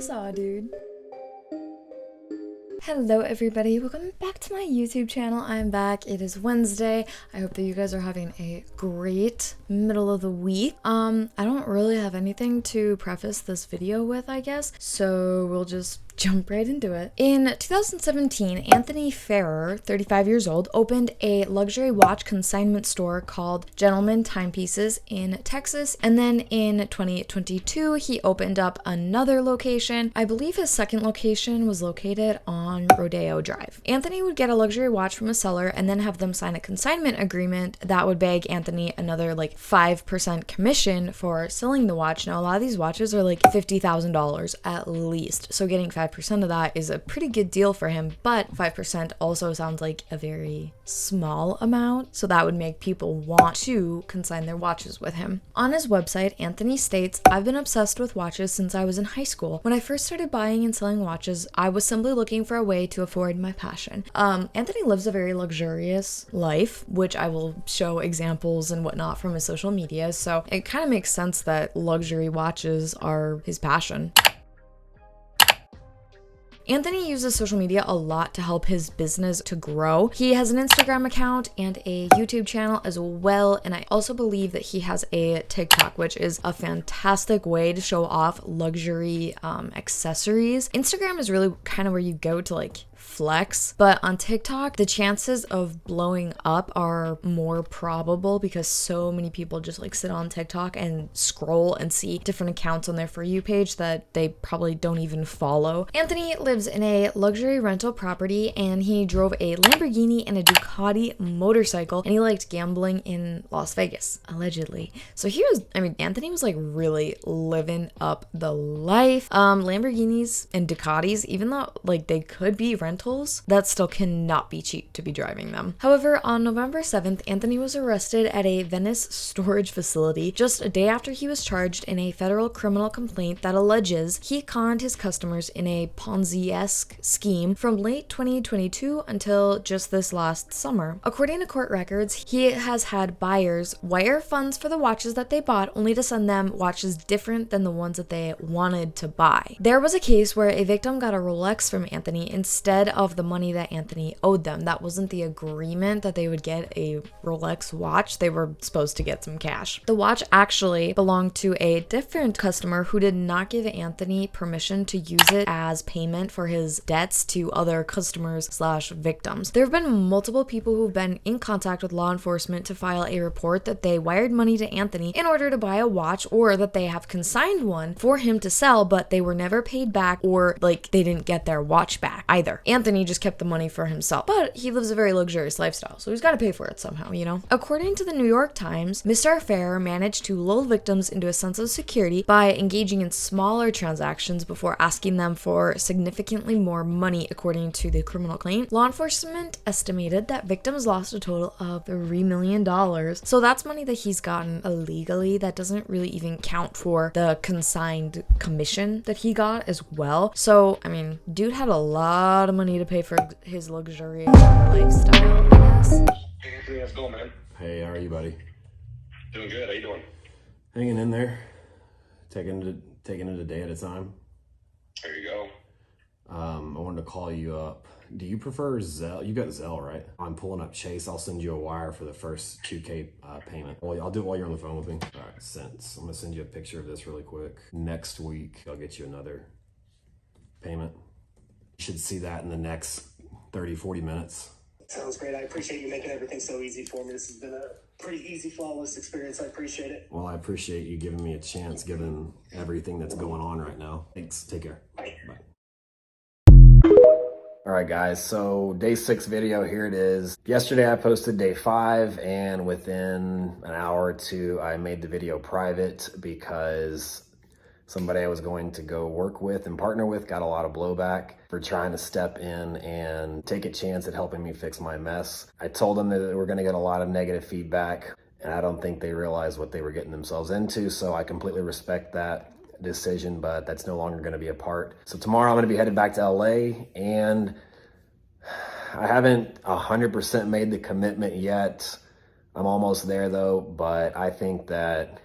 Huzzah, dude. Hello everybody, welcome back to my YouTube channel. I'm back. It is Wednesday. I hope that you guys are having a great middle of the week. I don't really have anything to preface this video with, I guess, so we'll just jump right into it. In 2017, Anthony Ferrer, 35 years old, opened a luxury watch consignment store called Gentleman Timepieces in Texas, and then in 2022 he opened up another location. I believe his second location was located on Rodeo Drive. Anthony would get a luxury watch from a seller and then have them sign a consignment agreement that would beg Anthony another like 5% commission for selling the watch. Now a lot of these watches are like $50,000 at least, so getting 5% of that is a pretty good deal for him, but 5% also sounds like a very small amount, so that would make people want to consign their watches with him. On his website, Anthony states, "I've been obsessed with watches since I was in high school. When I first started buying and selling watches, I was simply looking for a way to afford my passion." Anthony lives a very luxurious life, which I will show examples and whatnot from his social media, so it kind of makes sense that luxury watches are his passion. Anthony uses social media a lot to help his business to grow. He has an Instagram account and a YouTube channel as well, and I also believe that he has a TikTok, which is a fantastic way to show off luxury accessories. Instagram is really kind of where you go to like flex, but on TikTok the chances of blowing up are more probable because so many people just like sit on TikTok and scroll and see different accounts on their For You page that they probably don't even follow. Anthony lives in a luxury rental property and he drove a Lamborghini and a Ducati motorcycle, and he liked gambling in Las Vegas, allegedly. So Anthony was like really living up the life. Lamborghinis and Ducatis, even though like they could be rentals, that still cannot be cheap to be driving them. However, on November 7th, Anthony was arrested at a Venice storage facility just a day after he was charged in a federal criminal complaint that alleges he conned his customers in a Ponzi-esque scheme from late 2022 until just this last summer. According to court records, he has had buyers wire funds for the watches that they bought only to send them watches different than the ones that they wanted to buy. There was a case where a victim got a Rolex from Anthony instead of the money that Anthony owed them. That wasn't the agreement that they would get a Rolex watch. They were supposed to get some cash. The watch actually belonged to a different customer who did not give Anthony permission to use it as payment for his debts to other customers/victims. There have been multiple people who've been in contact with law enforcement to file a report that they wired money to Anthony in order to buy a watch, or that they have consigned one for him to sell, but they were never paid back, or like they didn't get their watch back either. Anthony just kept the money for himself, but he lives a very luxurious lifestyle, so he's got to pay for it somehow, you know? According to the New York Times, Mr. Ferrer managed to lull victims into a sense of security by engaging in smaller transactions before asking them for significantly more money. According to the criminal claim, law enforcement estimated that victims lost a total of $3 million. So that's money that he's gotten illegally. That doesn't really even count for the consigned commission that he got as well. So, I mean, dude had a lot of money to pay for his luxurious lifestyle, I guess. Hey Anthony, how's it going, man? Hey, how are you, buddy? Doing good. How you doing? Hanging in there, taking it a day at a time. There you go. I wanted to call you up. Do you prefer Zelle? You got Zelle, right? I'm pulling up Chase. I'll send you a wire for the first 2K payment. Well, I'll do it while you're on the phone with me. All right, since I'm gonna send you a picture of this really quick. Next week, I'll get you another payment. You should see that in the next 30-40 minutes. Sounds great. I appreciate you making everything so easy for me. This has been a pretty easy, flawless experience. I appreciate it. Well, I appreciate you giving me a chance, given everything that's going on right now. Thanks. Take care. Bye. Bye. All right, guys, so day 6 video, here it is. Yesterday I posted day 5, and within an hour or two, I made the video private because somebody I was going to go work with and partner with got a lot of blowback for trying to step in and take a chance at helping me fix my mess. I told them that we're gonna get a lot of negative feedback, and I don't think they realized what they were getting themselves into, so I completely respect that decision, but that's no longer going to be a part. So tomorrow I'm going to be headed back to LA, and I haven't 100% made the commitment yet. I'm almost there though, but I think that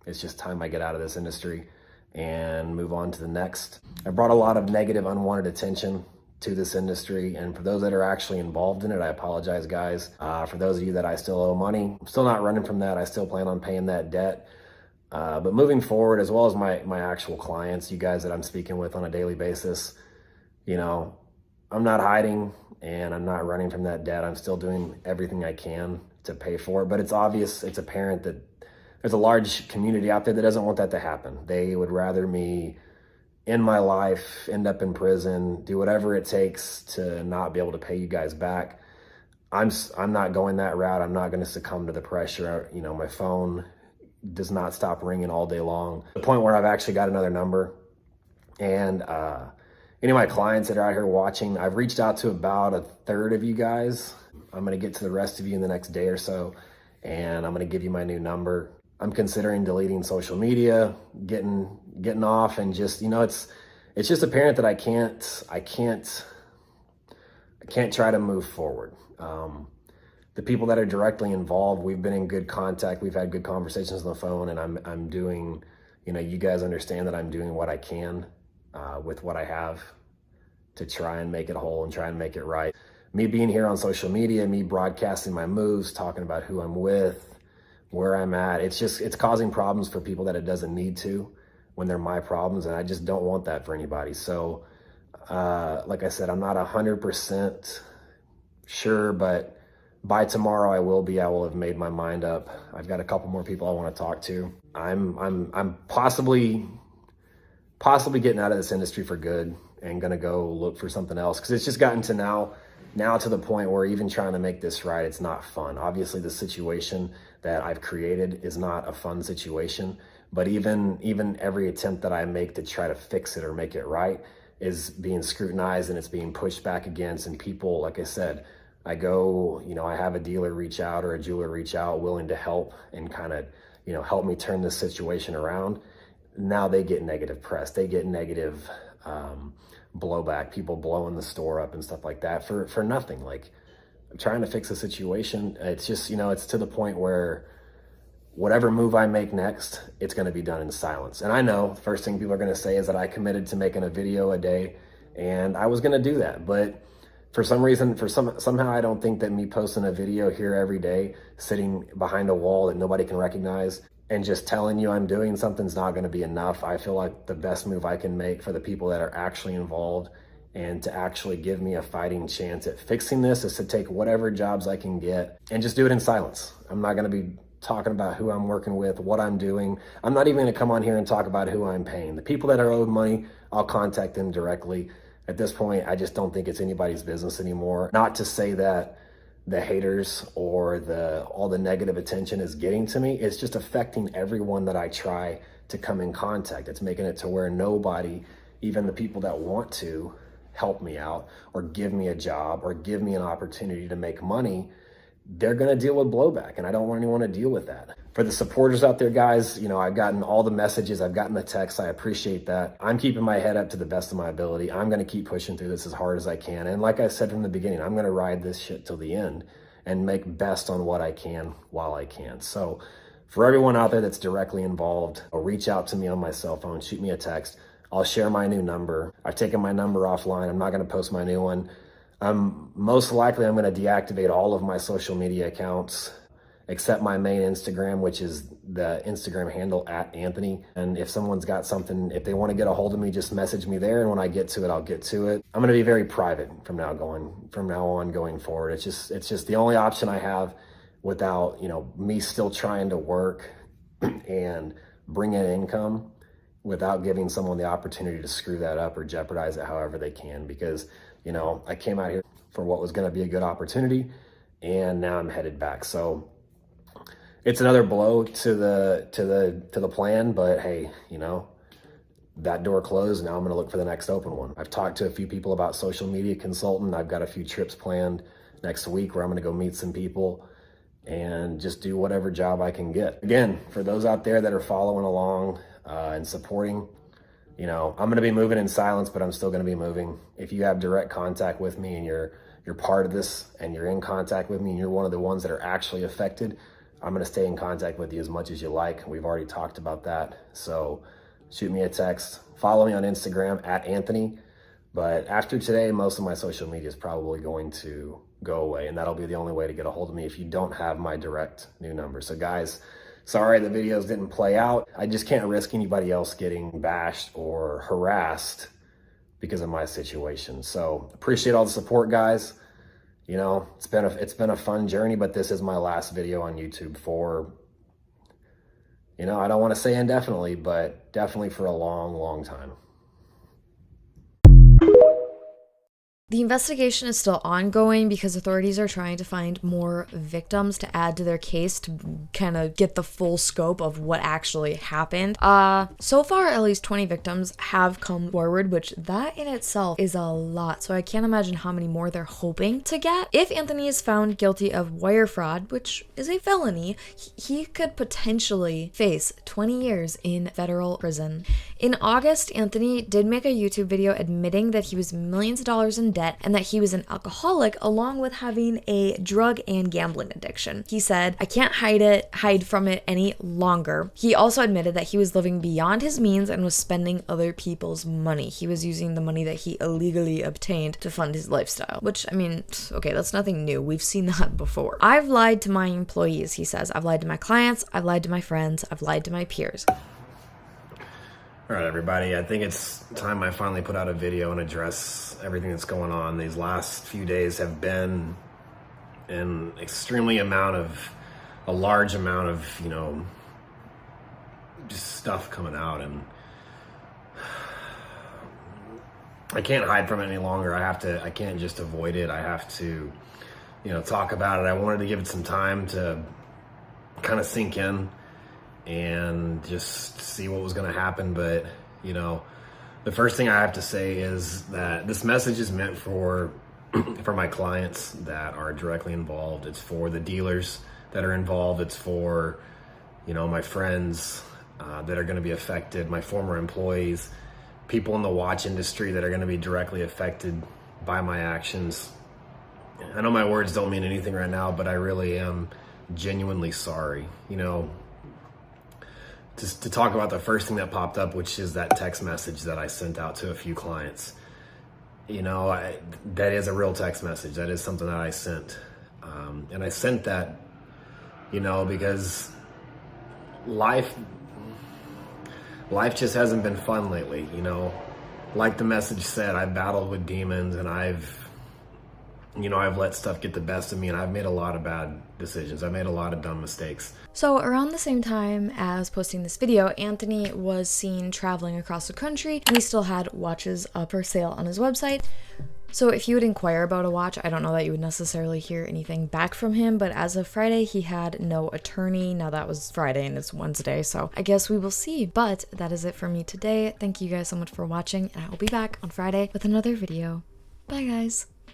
it's just time I get out of this industry and move on to the next. I brought a lot of negative, unwanted attention to this industry, and for those that are actually involved in it, I apologize, guys. For those of you that I still owe money, I'm still not running from that. I still plan on paying that debt. But moving forward, as well as my actual clients, you guys that I'm speaking with on a daily basis, you know, I'm not hiding and I'm not running from that debt. I'm still doing everything I can to pay for it. But it's obvious, it's apparent that there's a large community out there that doesn't want that to happen. They would rather me in my life, end up in prison, do whatever it takes to not be able to pay you guys back. I'm not going that route. I'm not going to succumb to the pressure. You know, my phone does not stop ringing all day long. To the point where I've actually got another number. And any of my clients that are out here watching, I've reached out to about a third of you guys. I'm going to get to the rest of you in the next day or so, and I'm going to give you my new number. I'm considering deleting social media, getting off, and just, you know, it's just apparent that I can't try to move forward. The people that are directly involved, we've been in good contact. We've had good conversations on the phone, and I'm doing, you know, you guys understand that I'm doing what I can with what I have to try and make it whole and try and make it right. Me being here on social media, me broadcasting my moves, talking about who I'm with, where I'm at, it's causing problems for people that it doesn't need to when they're my problems, and I just don't want that for anybody. So, like I said, I'm not 100% sure, but by tomorrow I will have made my mind up. I've got a couple more people I want to talk to. I'm possibly getting out of this industry for good and gonna go look for something else, because it's just gotten to now to the point where even trying to make this right, it's not fun. Obviously the situation that I've created is not a fun situation, but even every attempt that I make to try to fix it or make it right is being scrutinized, and it's being pushed back against. And people, like I said, I go, you know, I have a dealer reach out or a jeweler reach out willing to help and kind of, you know, help me turn this situation around. Now they get negative press, they get negative blowback, people blowing the store up and stuff like that for nothing. Like, I'm trying to fix a situation. It's just, you know, it's to the point where whatever move I make next, it's going to be done in silence. And I know the first thing people are going to say is that I committed to making a video a day, and I was going to do that. But for some reason, somehow I don't think that me posting a video here every day, sitting behind a wall that nobody can recognize, and just telling you I'm doing something's not going to be enough. I feel like the best move I can make for the people that are actually involved and to actually give me a fighting chance at fixing this is to take whatever jobs I can get and just do it in silence. I'm not going to be talking about who I'm working with, what I'm doing. I'm not even going to come on here and talk about who I'm paying. The people that are owed money, I'll contact them directly. At this point, I just don't think it's anybody's business anymore. Not to say that the haters or all the negative attention is getting to me. It's just affecting everyone that I try to come in contact. It's making it to where nobody, even the people that want to help me out or give me a job or give me an opportunity to make money, they're going to deal with blowback, and I don't want anyone to deal with that. For the supporters out there, guys, you know, I've gotten all the messages, I've gotten the texts, I appreciate that. I'm keeping my head up to the best of my ability. I'm going to keep pushing through this as hard as I can. And like I said from the beginning, I'm going to ride this shit till the end and make best on what I can while I can. So for everyone out there that's directly involved, reach out to me on my cell phone, shoot me a text. I'll share my new number. I've taken my number offline. I'm not going to post my new one. Most likely I'm going to deactivate all of my social media accounts except my main Instagram, which is the Instagram handle @Anthony. And if someone's got something, if they want to get a hold of me, just message me there. And when I get to it, I'll get to it. I'm going to be very private from now on going forward. It's just the only option I have without, you know, me still trying to work and bring in income without giving someone the opportunity to screw that up or jeopardize it however they can. Because, you know, I came out here for what was going to be a good opportunity, and now I'm headed back. So it's another blow to the plan, but hey, you know, that door closed. Now I'm going to look for the next open one. I've talked to a few people about social media consultant. I've got a few trips planned next week where I'm going to go meet some people and just do whatever job I can get. Again, for those out there that are following along and supporting, you know, I'm going to be moving in silence, but I'm still going to be moving. If you have direct contact with me and you're part of this and you're in contact with me and you're one of the ones that are actually affected, I'm going to stay in contact with you as much as you like. We've already talked about that. So shoot me a text. Follow me on Instagram at Anthony. But after today, most of my social media is probably going to go away, and that'll be the only way to get a hold of me if you don't have my direct new number. So guys, sorry the videos didn't play out. I just can't risk anybody else getting bashed or harassed because of my situation. So appreciate all the support, guys. You know, it's been a fun journey, but this is my last video on YouTube for, you know, I don't want to say indefinitely, but definitely for a long, long time. The investigation is still ongoing because authorities are trying to find more victims to add to their case to kind of get the full scope of what actually happened. So far, at least 20 victims have come forward, which that in itself is a lot. So I can't imagine how many more they're hoping to get. If Anthony is found guilty of wire fraud, which is a felony, he could potentially face 20 years in federal prison. In August, Anthony did make a YouTube video admitting that he was millions of dollars in debt and that he was an alcoholic, along with having a drug and gambling addiction. He said, "I can't hide from it any longer." He also admitted that he was living beyond his means and was spending other people's money. He was using the money that he illegally obtained to fund his lifestyle, which, I mean, okay, that's nothing new. We've seen that before. "I've lied to my employees," he says. "I've lied to my clients, I've lied to my friends, I've lied to my peers." All right, everybody, I think it's time I finally put out a video and address everything that's going on. These last few days have been a large amount of, you know, just stuff coming out, and I can't hide from it any longer. I can't just avoid it. I have to, you know, talk about it. I wanted to give it some time to kind of sink in and just see what was going to happen. But, you know, the first thing I have to say is that this message is meant for my clients that are directly involved. It's for the dealers that are involved. It's for, you know, my friends that are going to be affected, my former employees, people in the watch industry that are going to be directly affected by my actions. I know my words don't mean anything right now, but I really am genuinely sorry. You know, to talk about the first thing that popped up, which is that text message that I sent out to a few clients. You know, that is a real text message. That is something that I sent. And I sent that, you know, because life just hasn't been fun lately, you know. Like the message said, I've battled with demons, and I've let stuff get the best of me, and I've made a lot of bad decisions. I've made a lot of dumb mistakes. So around the same time as posting this video, Anthony was seen traveling across the country, and he still had watches up for sale on his website. So if you would inquire about a watch, I don't know that you would necessarily hear anything back from him, but as of Friday, he had no attorney. Now that was Friday and it's Wednesday, so I guess we will see. But that is it for me today. Thank you guys so much for watching, and I will be back on Friday with another video. Bye guys.